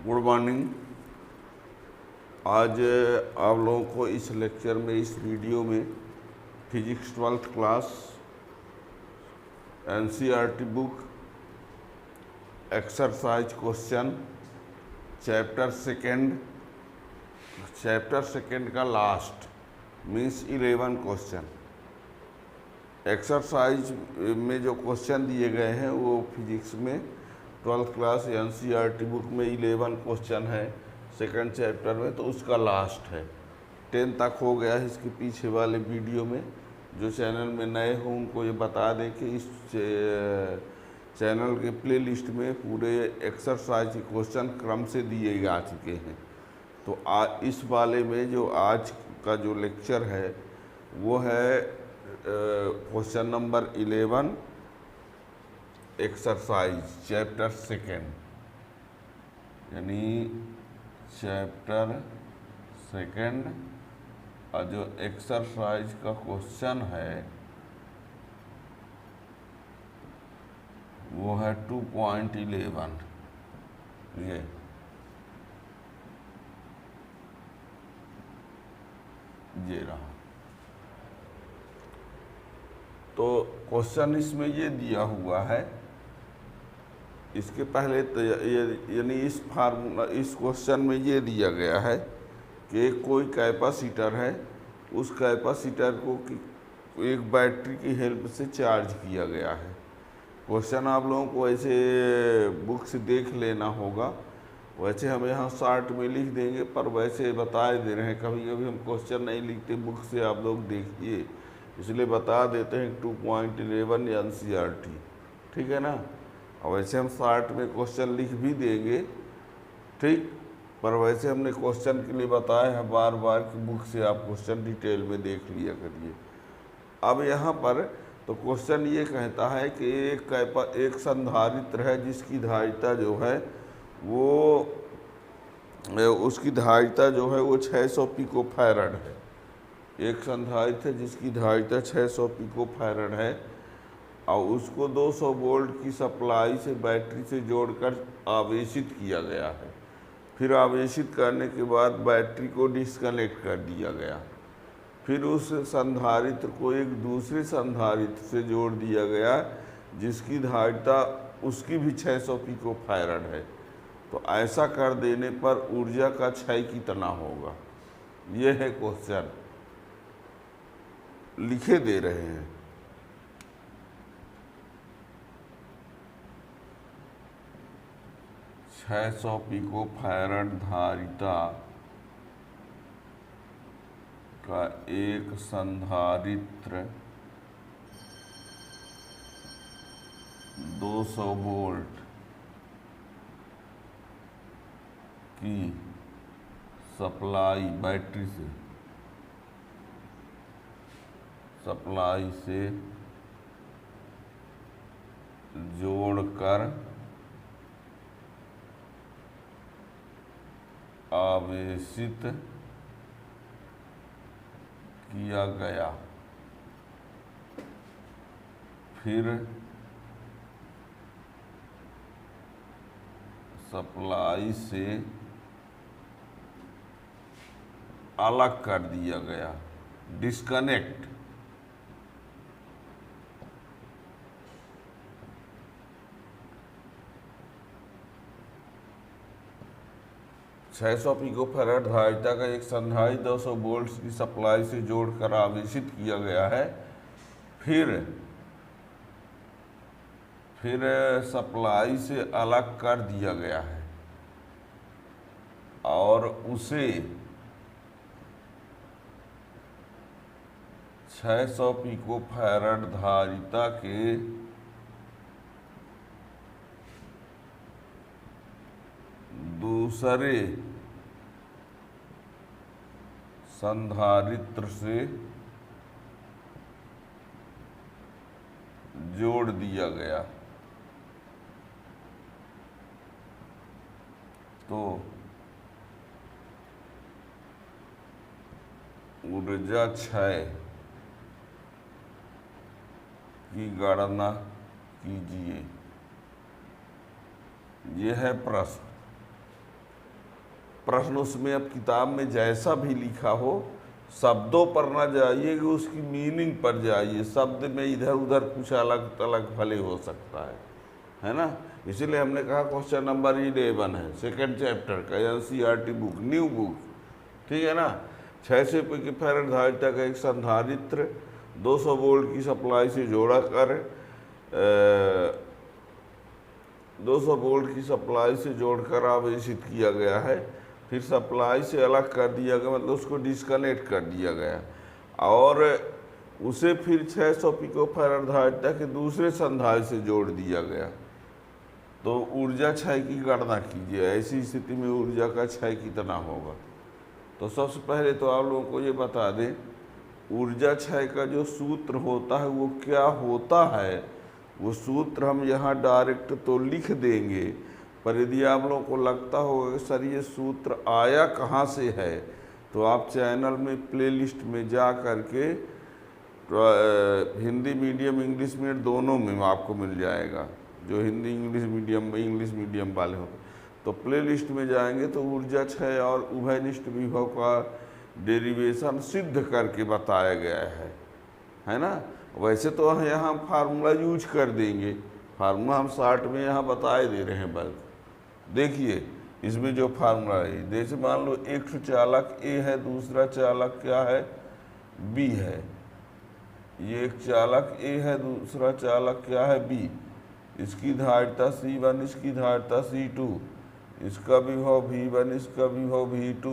Good morning. आज आप लोगों को इस लेक्चर में, इस वीडियो में physics 12th class NCERT book exercise question chapter second का लास्ट मीन्स 11 क्वेश्चन। एक्सरसाइज में जो क्वेश्चन दिए गए हैं वो फिजिक्स में 12th क्लास एनसीईआरटी बुक में 11 क्वेश्चन है सेकंड चैप्टर में, तो उसका लास्ट है। 10 तक हो गया है। इसके पीछे वाले वीडियो में जो चैनल में नए हो उनको ये बता दें कि इस चैनल के प्लेलिस्ट में पूरे एक्सरसाइज के क्वेश्चन क्रम से दिए जा चुके हैं। तो इस वाले में जो आज का जो लेक्चर है वो है question number 11 exercise chapter second, यानी चैप्टर सेकेंड और जो एक्सरसाइज का क्वेश्चन है वो है 2.11। ये रहा। तो क्वेश्चन इसमें ये दिया हुआ है। इसके पहले तो यानी इस क्वेश्चन में ये दिया गया है कि कोई कैपेसिटर है, उस कैपेसिटर को एक बैटरी की हेल्प से चार्ज किया गया है। क्वेश्चन आप लोगों को ऐसे बुक से देख लेना होगा, वैसे हम यहाँ शॉर्ट में लिख देंगे, पर वैसे बता दे रहे हैं। कभी कभी हम क्वेश्चन नहीं लिखते बुक से, आप लोग देखिए, इसलिए बता देते हैं 2.11 एनसीईआरटी, ठीक है ना। और वैसे हम शॉर्ट में क्वेश्चन लिख भी देंगे, ठीक, पर वैसे हमने क्वेश्चन के लिए बताया है बार बार कि बुक से आप क्वेश्चन डिटेल में देख लिया करिए। अब यहाँ पर तो क्वेश्चन ये कहता है कि एक संधारित्र है जिसकी धारिता जो है वो उसकी धारिता जो है वो 600 पिको फैरड है। एक संधारित्र है जिसकी धारिता 600 पिको फैरड है और उसको 200 वोल्ट की सप्लाई से बैटरी से जोड़कर आवेशित किया गया है। फिर आवेशित करने के बाद बैटरी को डिस्कनेक्ट कर दिया गया। फिर उस संधारित्र को एक दूसरे संधारित्र से जोड़ दिया गया जिसकी धारिता उसकी भी 600 पिको फैरड है। तो ऐसा कर देने पर ऊर्जा का क्षय कितना होगा, ये है क्वेश्चन, लिखे दे रहे हैं। छः 600 पिको फैरड धारिता का एक संधारित्र 200 वोल्ट की सप्लाई बैटरी से जोड़कर आवेशित किया गया। फिर सप्लाई से अलग कर दिया गया, डिस्कनेक्ट। छः 600 पिको फैरड धारिता का एक संधारित्र 200 वोल्ट की सप्लाई से जोड़कर आवेशित किया गया है। फिर सप्लाई से अलग कर दिया गया है और उसे 600 पिको फैरड धारिता के दूसरे संधारित्र से जोड़ दिया गया। तो ऊर्जा क्षय की गणना कीजिए। यह है प्रश्न। प्रश्न उसमें अब किताब में जैसा भी लिखा हो शब्दों पर ना जाइए कि उसकी मीनिंग पर जाइए। शब्द में इधर उधर कुछ अलग अलग भले हो सकता है ना। इसीलिए हमने कहा क्वेश्चन नंबर 11 है सेकंड चैप्टर का एनसीईआरटी बुक, न्यू बुक, ठीक है ना। 600 पिको फैरेड धारिता का एक संधारित्र 200 वोल्ट की सप्लाई से जोड़ा कर 200 वोल्ट की सप्लाई से जोड़कर आवेशित किया गया है। फिर सप्लाई से अलग कर दिया गया, मतलब उसको डिस्कनेक्ट कर दिया गया और उसे फिर 600 पिको फैरेड धारिता के दूसरे संधारित्र से जोड़ दिया गया। तो ऊर्जा क्षय की गणना कीजिए, ऐसी स्थिति में ऊर्जा का क्षय कितना होगा। तो सबसे पहले तो आप लोगों को ये बता दें ऊर्जा क्षय का जो सूत्र होता है वो क्या होता है। वो सूत्र हम यहाँ डायरेक्ट तो लिख देंगे, पर यदि आप लोगों को लगता होगा कि सर ये सूत्र आया कहाँ से है, तो आप चैनल में प्लेलिस्ट में जा कर के हिंदी मीडियम इंग्लिश मीडियम दोनों में आपको मिल जाएगा। जो हिंदी इंग्लिश मीडियम वाले हो तो प्लेलिस्ट में जाएंगे तो ऊर्जा क्षय और उभयनिष्ठ विभव का डेरिवेशन सिद्ध करके बताया गया है ना। वैसे तो यहाँ हम फार्मूला यूज कर देंगे, फार्मूला हम शॉर्ट में यहाँ बताए दे रहे हैं। बल्कि देखिए इसमें जो फार्मूला है, जैसे मान लो एक चालक ए है, दूसरा चालक क्या है बी है। ये एक चालक ए है, दूसरा चालक क्या है बी। इसकी धारिता C1, इसकी धारिता C2, इसका विभव V1, इसका विभव V2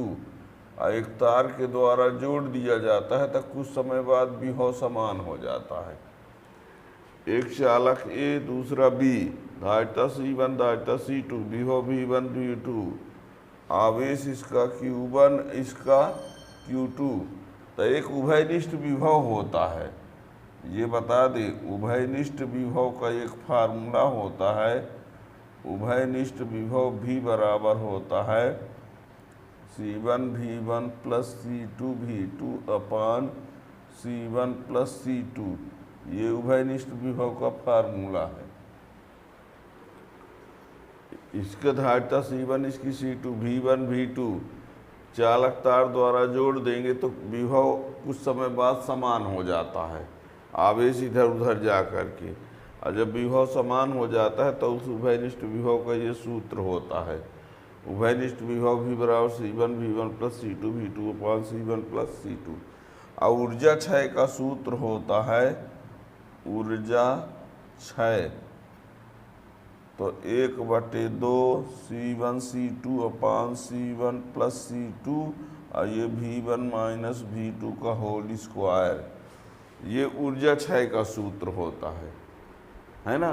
और एक तार के द्वारा जोड़ दिया जाता है तब कुछ समय बाद विभव समान हो जाता है। एक चालक A दूसरा B, धारिता C1 धारिता C2, विभव V1 V2, आवेश इसका Q1 इसका Q2। तो एक उभयनिष्ठ विभव होता है, ये बता दें उभयनिष्ठ विभव का एक फार्मूला होता है। उभयनिष्ठ विभव भी बराबर होता है C1 V1 plus C2 V2 अपान C1 प्लस C2। ये उभयनिष्ठ विभव का फार्मूला है। इसका धारिता C1 इसकी C2, V1 V2 चालक तार द्वारा जोड़ देंगे तो विभव कुछ समय बाद समान हो जाता है, आवेश इधर उधर जा कर के। और जब विभव समान हो जाता है तो उस उभयनिष्ठ विभव का ये सूत्र होता है। उभयनिष्ठ विभव भी बराबर C1 V1 plus C2 V2 अपान C1 प्लस C2। और ऊर्जा क्षय का सूत्र होता है ऊर्जा क्षय तो 1/2 C1 C2 अपान C1 प्लस C2 और ये V1 माइनस V2 का होल स्क्वायर। ये ऊर्जा क्षय का सूत्र होता है ना।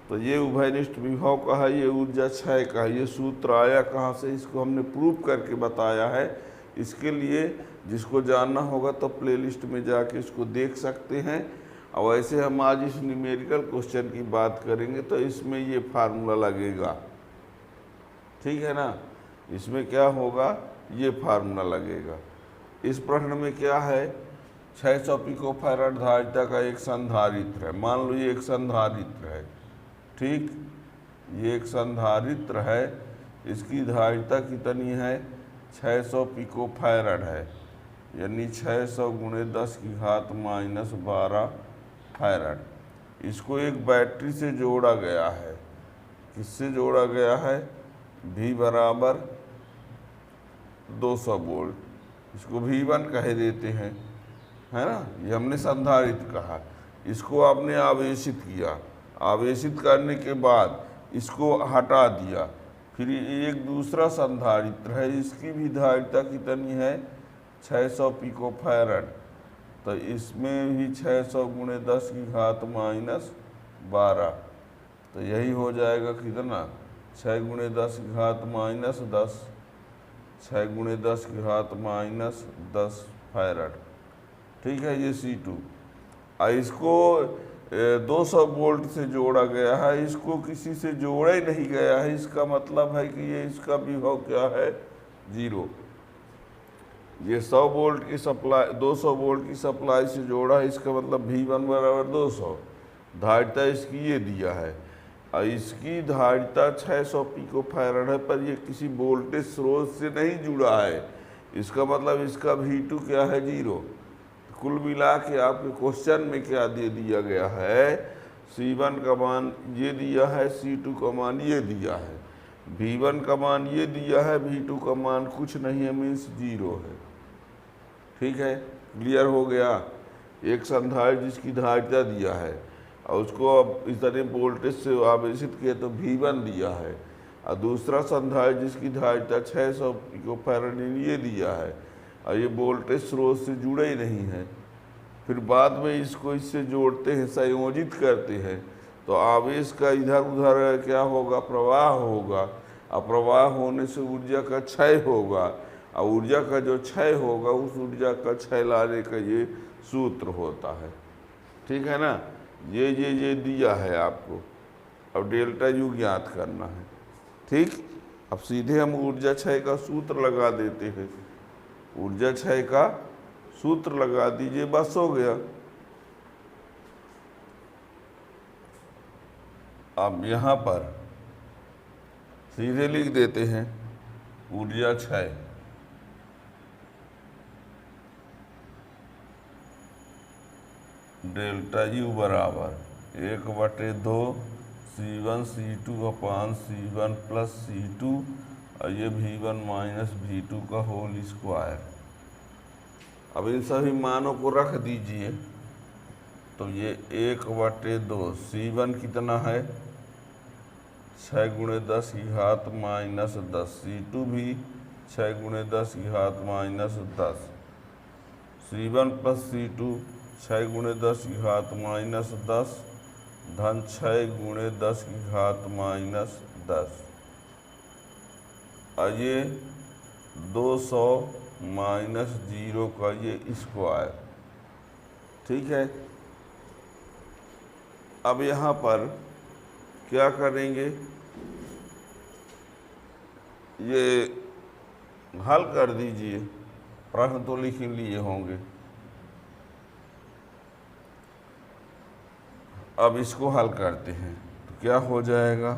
तो ये उभयनिष्ठ विभव का है, ये ऊर्जा क्षय का है। ये सूत्र आया कहाँ से, इसको हमने प्रूव करके बताया है। इसके लिए जिसको जानना होगा तो प्लेलिस्ट में जाके इसको देख सकते हैं। और वैसे हम आज इस न्यूमेरिकल क्वेश्चन की बात करेंगे तो इसमें ये फार्मूला लगेगा, ठीक है ना। इसमें क्या होगा, ये फार्मूला लगेगा। इस प्रश्न में क्या है, 600 पिको फैराड धारिता का एक संधारित्र है। मान लो ये एक संधारित्र है, ठीक, ये एक संधारित्र है। इसकी धारिता कितनी है, 600 पिको फैराड है, यानी 600 गुणे 10 की घात माइनस 12 फैराड। इसको एक बैटरी से जोड़ा गया है। किससे जोड़ा गया है, V बराबर 200 वोल्ट। इसको V1 कह देते हैं, है ना। ये हमने संधारित्र कहा। इसको आपने आवेशित किया, आवेशित करने के बाद इसको हटा दिया। फिर एक दूसरा संधारित्र है, इसकी भी धारिता कितनी है, 600 पिको फैराड। तो इसमें भी 600 गुणे 10 की घात माइनस 12। तो यही हो जाएगा कितना, 6 गुणे 10 की घात माइनस 10, 6 गुणे 10 की घात माइनस 10 फैराड, ठीक है। ये C2 और इसको 200 वोल्ट से जोड़ा गया है। इसको किसी से जोड़ा ही नहीं गया है, इसका मतलब है कि ये इसका विभव क्या है, 0। ये 100 वोल्ट की सप्लाई 200 वोल्ट की सप्लाई से जोड़ा है, इसका मतलब V1 बराबर 200। धारिता इसकी ये दिया है और इसकी धारिता 600 पिको फैराड है, पर ये किसी वोल्टेज स्रोत से नहीं जुड़ा है। इसका मतलब इसका V2 क्या है, 0। कुल मिला के आपके क्वेश्चन में क्या दे दिया गया है, C1 का मान ये दिया है, C2 का मान ये दिया है, V1 का मान ये दिया है, V2 का मान कुछ नहीं है, मीन्स 0 है। ठीक है, क्लियर हो गया। एक संधारित्र जिसकी धारिता दिया है और उसको अब इस तरह वोल्टेज से आवेशित किया तो V1 दिया है, और दूसरा संधारित्र जिसकी धारिता 600 पिको फैराड ये दिया है और ये वोल्टेज स्रोत से जुड़े ही नहीं है। फिर बाद में इसको इससे जोड़ते हैं, संयोजित करते हैं, तो आवेश का इधर उधर क्या होगा, प्रवाह होगा, और प्रवाह होने से ऊर्जा का क्षय होगा, और ऊर्जा का जो क्षय होगा उस ऊर्जा का क्षय लाने का ये सूत्र होता है। ठीक है ना, ये दिया है आपको। अब डेल्टा यू ज्ञात करना है। ठीक, अब सीधे हम ऊर्जा क्षय का सूत्र लगा देते हैं। ऊर्जा क्षय का सूत्र लगा दीजिए, बस हो गया। अब यहाँ पर सीधे लिख देते हैं ऊर्जा क्षय डेल्टा यू बराबर 1/2 C1 C2 अपान C1 प्लस C2 और ये V1 माइनस V2 का होल स्क्वायर। अब इन सभी मानों को रख दीजिए, तो ये 1/2 C1 कितना है, 6 × 10 की घात माइनस 10, C2 भी 6 × 10 की घात माइनस 10, C1 प्लस C2 6 × 10 की घात माइनस 10 धन 6 × 10 की घात माइनस 10, और ये 200 माइनस 0 का ये स्क्वायर। ठीक है, अब यहाँ पर क्या करेंगे, ये हल कर दीजिए, प्रश्न तो लिख लिए होंगे। अब इसको हल करते हैं तो क्या हो जाएगा,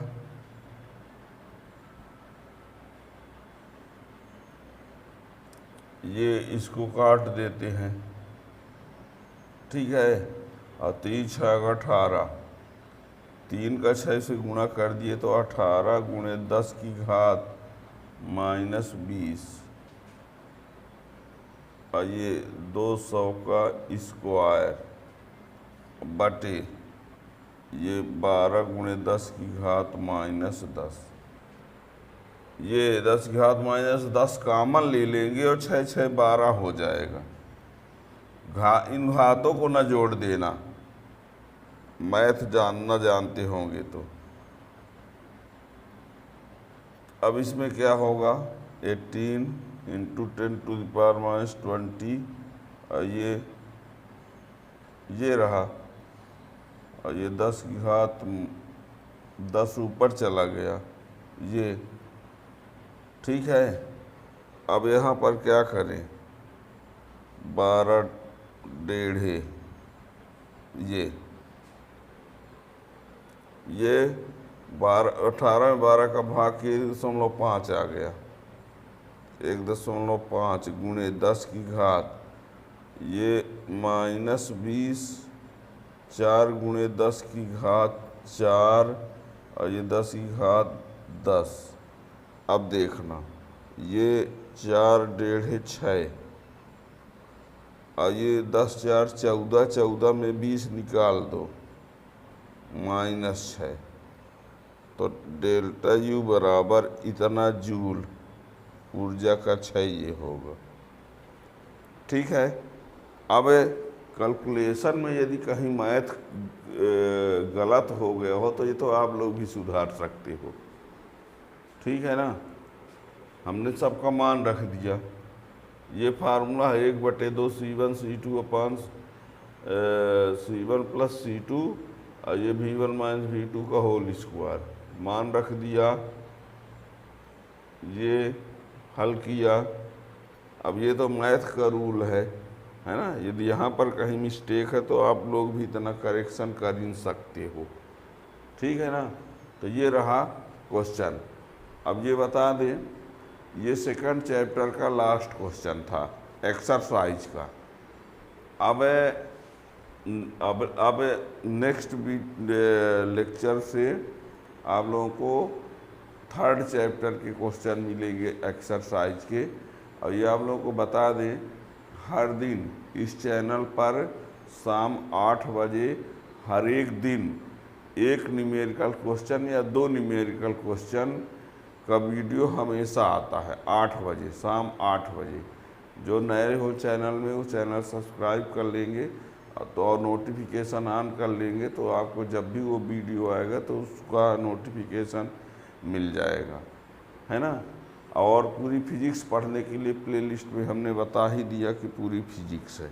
ये इसको काट देते हैं। ठीक है, और 3 × 6 = 18, 3 का 6 से गुणा कर दिए तो 18 × 10 की घात माइनस 20, और ये 200 का स्क्वायर बटे ये 12 × 10 की घात माइनस 10। ये 10 की घात माइनस 10 कामन ले लेंगे और 6 × 6 = 12 हो जाएगा। इन घातों को न जोड़ देना, मैथ जानते होंगे तो। अब इसमें क्या होगा, 18 × 10⁻⁻20, और ये रहा, और ये 10 की घात 10 ऊपर चला गया ये। ठीक है, अब यहाँ पर क्या करें, 12 1/2 ये 18 में 12 का भाग 1.5 आ गया, 1.5 × 10 की घात ये माइनस 20, 4 × 10 की घात 4, और ये 10 की घात 10। अब देखना, ये 4 1/2 6, और ये 10 4 14, 14 में 20 निकाल दो, -6। तो डेल्टा यू बराबर इतना जूल ऊर्जा का क्षय ये होगा। ठीक है, अब कैलकुलेशन में यदि कहीं मैथ गलत हो गया हो तो ये तो आप लोग भी सुधार सकते हो। ठीक है ना, हमने सबका मान रख दिया। ये फार्मूला है 1/2 C1 C2 अपान C1 प्लस C2, और ये V1 माइनस V2 का होल स्क्वायर। मान रख दिया, ये हल किया। अब ये तो मैथ का रूल है ना, यदि यहाँ पर कहीं मिस्टेक है तो आप लोग भी इतना करेक्शन कर ही सकते हो। ठीक है ना, तो ये रहा क्वेश्चन। अब ये बता दें, ये सेकंड चैप्टर का लास्ट क्वेश्चन था एक्सरसाइज का। अब नेक्स्ट लेक्चर से आप लोगों को थर्ड चैप्टर के क्वेश्चन मिलेंगे एक्सरसाइज के। और ये आप लोगों को बता दें, हर दिन इस चैनल पर शाम 8 बजे हर एक दिन एक न्यूमेरिकल क्वेश्चन या 2 न्यूमेरिकल क्वेश्चन का वीडियो हमेशा आता है 8 बजे, शाम 8 बजे। जो नए हो चैनल में वो चैनल सब्सक्राइब कर लेंगे तो और नोटिफिकेशन ऑन कर लेंगे, तो आपको जब भी वो वीडियो आएगा तो उसका नोटिफिकेशन मिल जाएगा, है ना। और पूरी फिजिक्स पढ़ने के लिए प्लेलिस्ट में हमने बता ही दिया कि पूरी फिजिक्स है।